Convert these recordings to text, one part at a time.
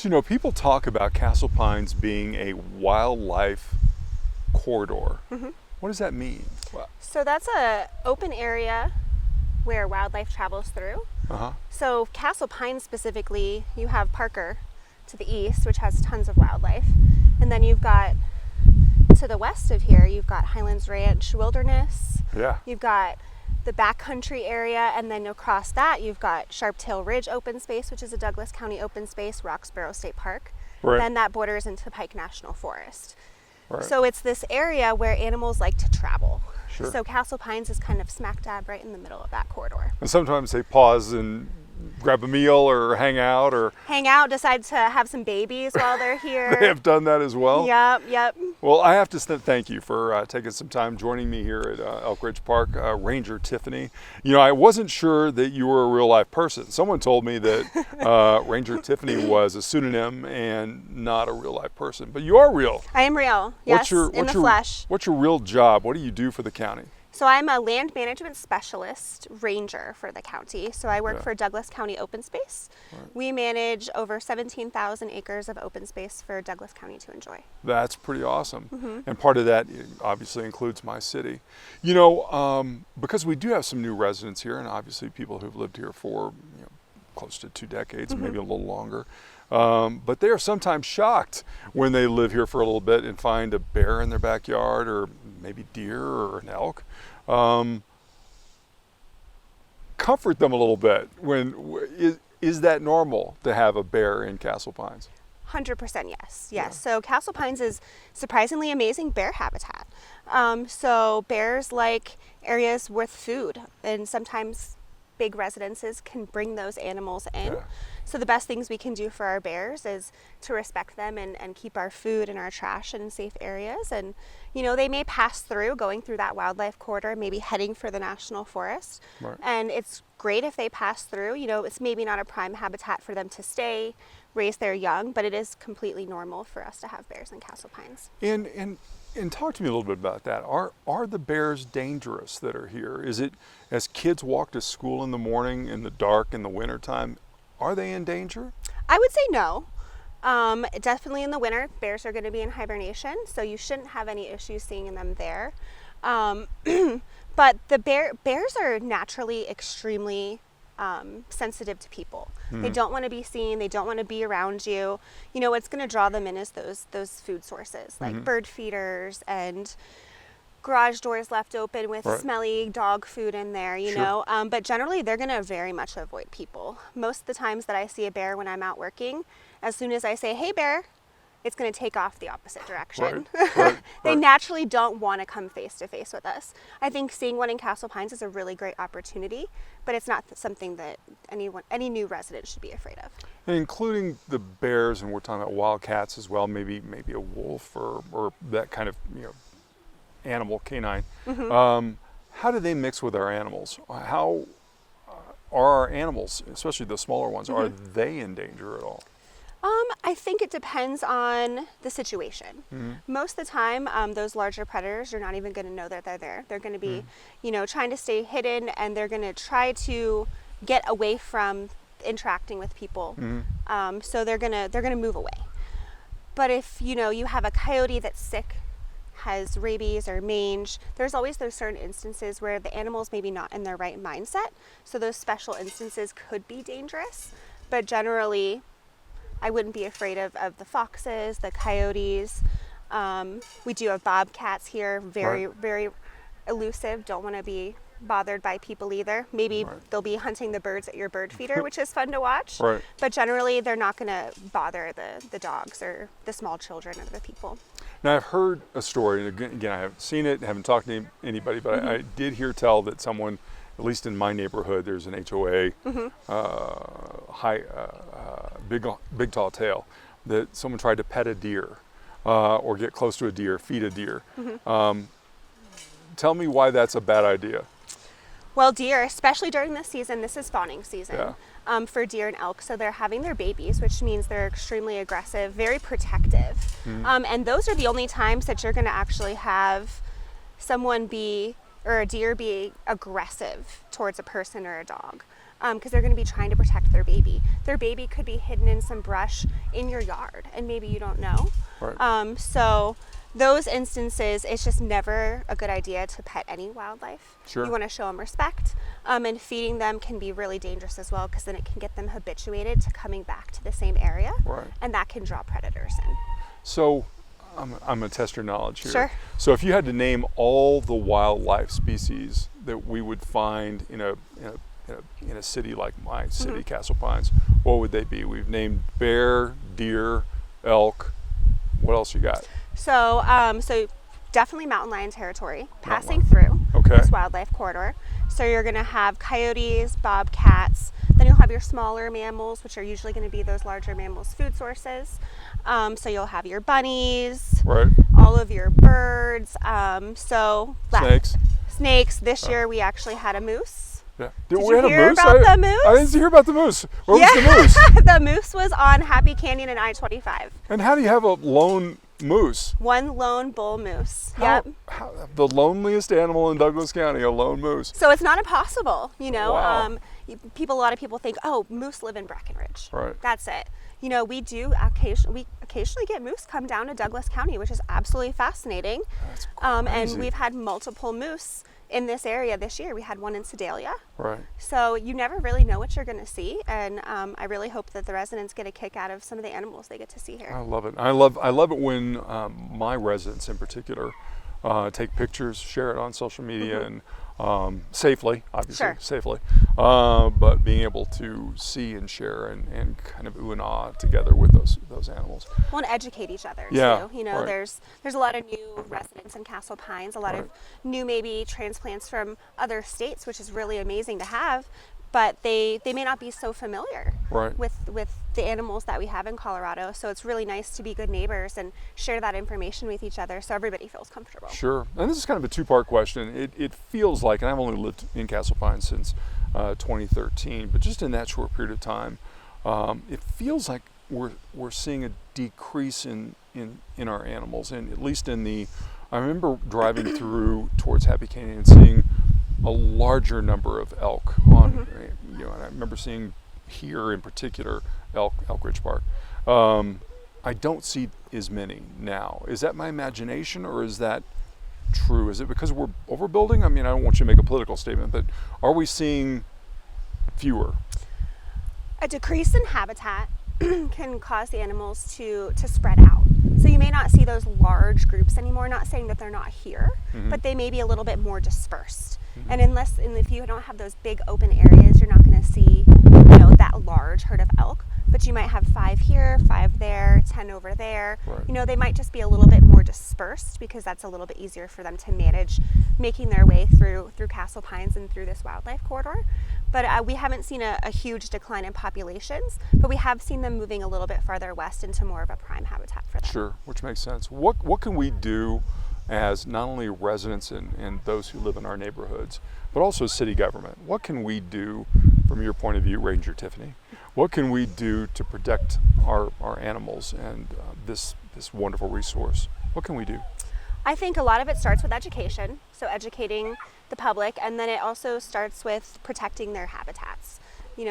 So, people talk about Castle Pines being a wildlife corridor. What does that mean? So that's a open area where wildlife travels through. So Castle Pines specifically, you have Parker to the east, which has tons of wildlife. And then you've got, to the west of here, you've got Highlands Ranch Wilderness. Yeah. You've got the backcountry area, and then across that you've got Sharptail Ridge Open Space, which is a Douglas County open space, Roxborough State Park. Right. Then that borders into Pike National Forest. Right. So it's this area where animals like to travel. Sure. So Castle Pines is kind of smack dab right in the middle of that corridor. And sometimes they pause and grab a meal or hang out Decide to have some babies while they're here. They have done that as well? Yep. Well, I have to thank you for taking some time joining me here at Elk Ridge Park, Ranger Tiffany. I wasn't sure that you were a real life person. Someone told me that Ranger Tiffany was a pseudonym and not a real life person, but you are real. I am real, yes, in the flesh. What's your real job? What do you do for the county? So I'm a land management specialist ranger for the county. So I work for Douglas County Open Space. Right. We manage over 17,000 acres of open space for Douglas County to enjoy. That's pretty awesome. And part of that obviously includes my city. Because we do have some new residents here, and obviously people who've lived here for close to 2 decades, maybe a little longer. But they are sometimes shocked when they live here for a little bit and find a bear in their backyard, or maybe deer or an elk. Comfort them a little bit. Is that normal to have a bear in Castle Pines? 100% yes. Yeah. So Castle Pines is surprisingly amazing bear habitat. So bears like areas with food, and sometimes big residences can bring those animals in. Yeah. So the best things we can do for our bears is to respect them and keep our food and our trash in safe areas. And, they may pass through, going through that wildlife corridor, maybe heading for the national forest. Right. And it's great if they pass through. It's maybe not a prime habitat for them to stay, raise their young, but it is completely normal for us to have bears in Castle Pines. And talk to me a little bit about that. Are the bears dangerous that are here? Is it, as kids walk to school in the morning, in the dark, in the wintertime, are they in danger? I would say no. Definitely in the winter, bears are going to be in hibernation, so you shouldn't have any issues seeing them there. But the bears are naturally extremely sensitive to people. They don't want to be seen. They don't want to be around you. What's going to draw them in is those food sources, like bird feeders and garage doors left open with smelly dog food in there, but generally they're going to very much avoid people. Most of the times that I see a bear when I'm out working, as soon as I say, "Hey bear," it's going to take off the opposite direction. They naturally don't want to come face to face with us. I think seeing one in Castle Pines is a really great opportunity, but it's not something that any new resident should be afraid of. And including the bears, and we're talking about wildcats as well, maybe a wolf or that kind of animal, canine. How do they mix with our animals? How are our animals, especially the smaller ones, are they in danger at all? I think it depends on the situation. Most of the time, those larger predators are not even going to know that they're there. They're going to be, trying to stay hidden, and they're going to try to get away from interacting with people. So they're gonna move away. But if you have a coyote that's sick, has rabies or mange, there's always those certain instances where the animal's maybe not in their right mindset. So those special instances could be dangerous. But generally, I wouldn't be afraid of the foxes, the coyotes. We do have bobcats here, very elusive, don't want to be bothered by people either. Maybe they'll be hunting the birds at your bird feeder, which is fun to watch. But generally, they're not going to bother the dogs or the small children or the people. Now, I've heard a story, and again, I haven't seen it, haven't talked to anybody, but I did hear tell that someone, at least in my neighborhood, there's an HOA, big tall tail, that someone tried to pet a deer or get close to a deer, feed a deer. Tell me why that's a bad idea. Well, deer, especially during this season, this is fawning season for deer and elk. So they're having their babies, which means they're extremely aggressive, very protective. And those are the only times that you're going to actually have someone a deer be aggressive towards a person or a dog. because they're going to be trying to protect their baby. Their baby could be hidden in some brush in your yard, and maybe you don't know. Right. So those instances, it's just never a good idea to pet any wildlife. Sure. You want to show them respect, and feeding them can be really dangerous as well, because then it can get them habituated to coming back to the same area, Right. and that can draw predators in. So I'm going to test your knowledge here. Sure. So if you had to name all the wildlife species that we would find in a city like my city, Castle Pines, what would they be? We've named bear, deer, elk. What else you got? So, so definitely mountain lion territory passing lion. through Okay. this wildlife corridor. So you're going to have coyotes, bobcats. Then you'll have your smaller mammals, which are usually going to be those larger mammals' food sources. So you'll have your bunnies, Right. all of your birds. Snakes. Snakes. This year we actually had a moose. Yeah. Did we you had a hear moose? about the moose? I didn't hear about the moose. Where was the Yeah. moose? The moose was on Happy Canyon and I-25. And how do you have a lone moose? One lone bull moose. Yep. The loneliest animal in Douglas County, a lone moose. So it's not impossible, you know. Wow. A lot of people think, oh, moose live in Breckenridge. Right. That's it. You know, we occasionally get moose come down to Douglas County, which is absolutely fascinating. That's And crazy. we've had multiple moose in this area this year. We had one in Sedalia. Right. So you never really know what you're going to see, and I really hope that the residents get a kick out of some of the animals they get to see here. I love it. I love it when my residents in particular take pictures, share it on social media, and safely, obviously, Sure. safely, but being able to see and share and kind of ooh and ah together with those animals. Want to educate each other Yeah, too. You know, right. there's a lot of new residents in Castle Pines, a lot of Right. new maybe transplants from other states, which is really amazing to have. But they may not be so familiar Right. with the animals that we have in Colorado. So it's really nice to be good neighbors and share that information with each other so everybody feels comfortable. Sure. And this is kind of a two-part question. It feels like, and I've only lived in Castle Pines since 2013, but just in that short period of time, it feels like we're seeing a decrease in our animals, and at least I remember driving through towards Happy Canyon and seeing a larger number of elk on, and I remember seeing here in particular Elk Ridge Park. I don't see as many now. Is that my imagination, or is that true? Is it because we're overbuilding? I mean, I don't want you to make a political statement, but are we seeing fewer? A decrease in habitat can cause the animals to spread out. So you may not see those large groups anymore, not saying that they're not here, but they may be a little bit more dispersed. And if you don't have those big open areas, you're not going to see, that large herd of elk. But you might have 5 here, 5 there, 10 over there. Right. They might just be a little bit more dispersed because that's a little bit easier for them to manage making their way through Castle Pines and through this wildlife corridor. But we haven't seen a huge decline in populations, but we have seen them moving a little bit farther west into more of a prime habitat for them. Sure, which makes sense. What can we do as not only residents and those who live in our neighborhoods, but also city government? What can we do from your point of view, Ranger Tiffany? What can we do to protect our animals and this wonderful resource? What can we do? I think a lot of it starts with education, so educating the public, and then it also starts with protecting their habitats.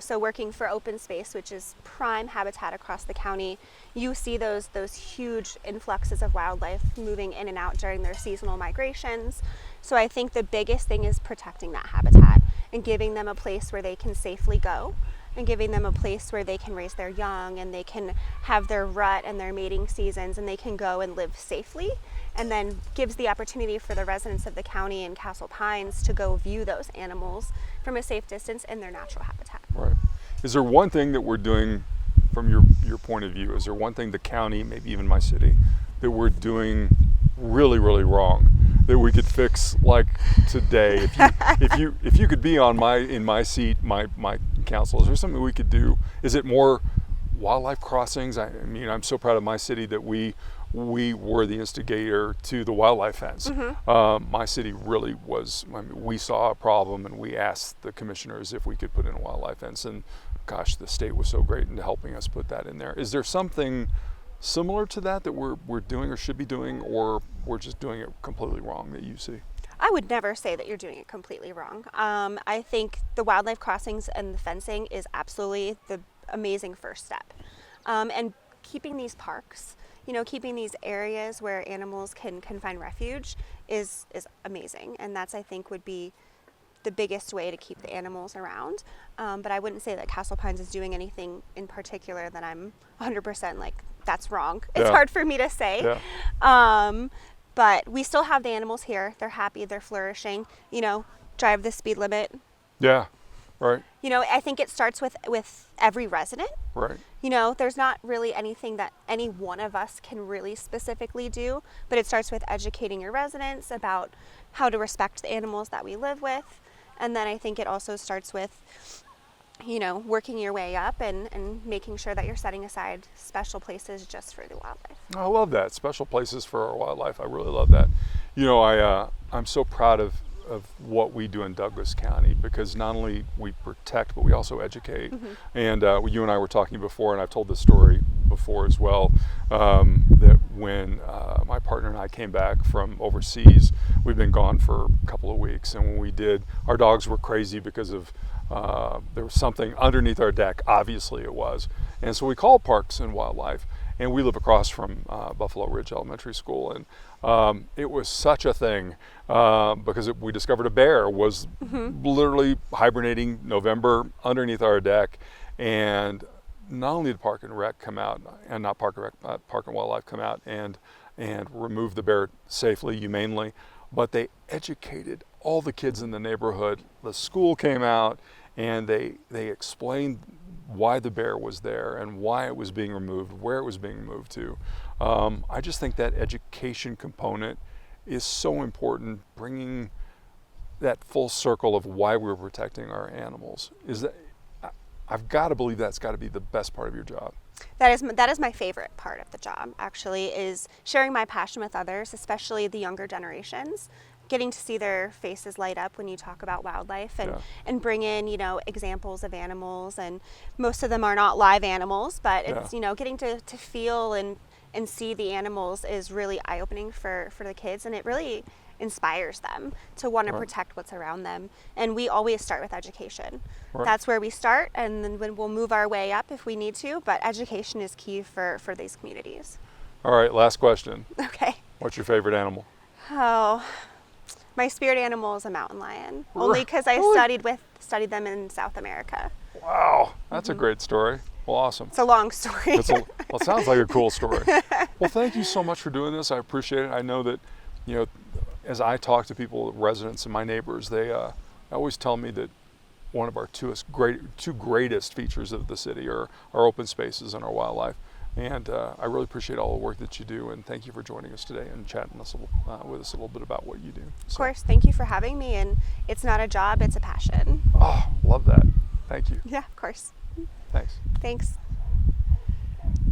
So working for open space, which is prime habitat across the county. You see those huge influxes of wildlife moving in and out during their seasonal migrations. So I think the biggest thing is protecting that habitat and giving them a place where they can safely go, and giving them a place where they can raise their young and they can have their rut and their mating seasons, and they can go and live safely, and then gives the opportunity for the residents of the county and Castle Pines to go view those animals from a safe distance in their natural habitat. Right. Is there one thing that we're doing from your point of view? Is there one thing the county, maybe even my city, that we're doing really, really wrong that we could fix like today? If you could be in my seat, my council, is there something we could do? Is it more wildlife crossings? I mean, I'm so proud of my city that we were the instigator to the wildlife fence. My city really was. I mean, we saw a problem and we asked the commissioners if we could put in a wildlife fence, and gosh, the state was so great in helping us put that in there. Is there something similar to that we're doing or should be doing, or we're just doing it completely wrong that you see? I would never say that you're doing it completely wrong. I think the wildlife crossings and the fencing is absolutely the amazing first step. And keeping these parks, keeping these areas where animals can find refuge is amazing. And that's, I think, would be the biggest way to keep the animals around. But I wouldn't say that Castle Pines is doing anything in particular that I'm 100% like, that's wrong. It's hard for me to say. Yeah. But we still have the animals here. They're happy, they're flourishing, drive the speed limit. Yeah, right. I think it starts with every resident. Right. There's not really anything that any one of us can really specifically do, but it starts with educating your residents about how to respect the animals that we live with. And then I think it also starts with, working your way up and making sure that you're setting aside special places just for the wildlife. I love that. Special places for our wildlife. I really love that. I'm so proud of what we do in Douglas County, because not only we protect, but we also educate. Mm-hmm. And you and I were talking before, and I've told this story before as well, that when my partner and I came back from overseas, we've been gone for a couple of weeks, and when we did, our dogs were crazy because of there was something underneath our deck, obviously it was. And so we called Parks and Wildlife, and we live across from Buffalo Ridge Elementary School, and it was such a thing because we discovered a bear was literally hibernating November underneath our deck. And not only did Park and Rec come out, and not Park and Rec, Park and Wildlife come out and remove the bear safely, humanely, but they educated all the kids in the neighborhood. The school came out and they explained why the bear was there and why it was being removed, where it was being moved to. I just think that education component is so important, bringing that full circle of why we're protecting our animals. I've got to believe that's got to be the best part of your job. That is my favorite part of the job, actually, is sharing my passion with others, especially the younger generations, getting to see their faces light up when you talk about wildlife and bring in, examples of animals. And most of them are not live animals, but it's, getting to feel and see the animals is really eye-opening for the kids, and it really inspires them to want to protect what's around them. And we always start with education. Right. That's where we start, and then we'll move our way up if we need to, but education is key for these communities. All right, last question. Okay. What's your favorite animal? Oh, my spirit animal is a mountain lion, only because I studied them in South America. Wow, that's a great story. Well, awesome. It's a long story. It sounds like a cool story. Well, thank you so much for doing this. I appreciate it. I know that, as I talk to people, residents and my neighbors, they always tell me that one of our two greatest features of the city are our open spaces and our wildlife. And I really appreciate all the work that you do, and thank you for joining us today and chatting with us a little bit about what you do. Of course, thank you for having me, and it's not a job, it's a passion. Oh, love that. Thank you. Yeah, of course. Thanks. Thanks.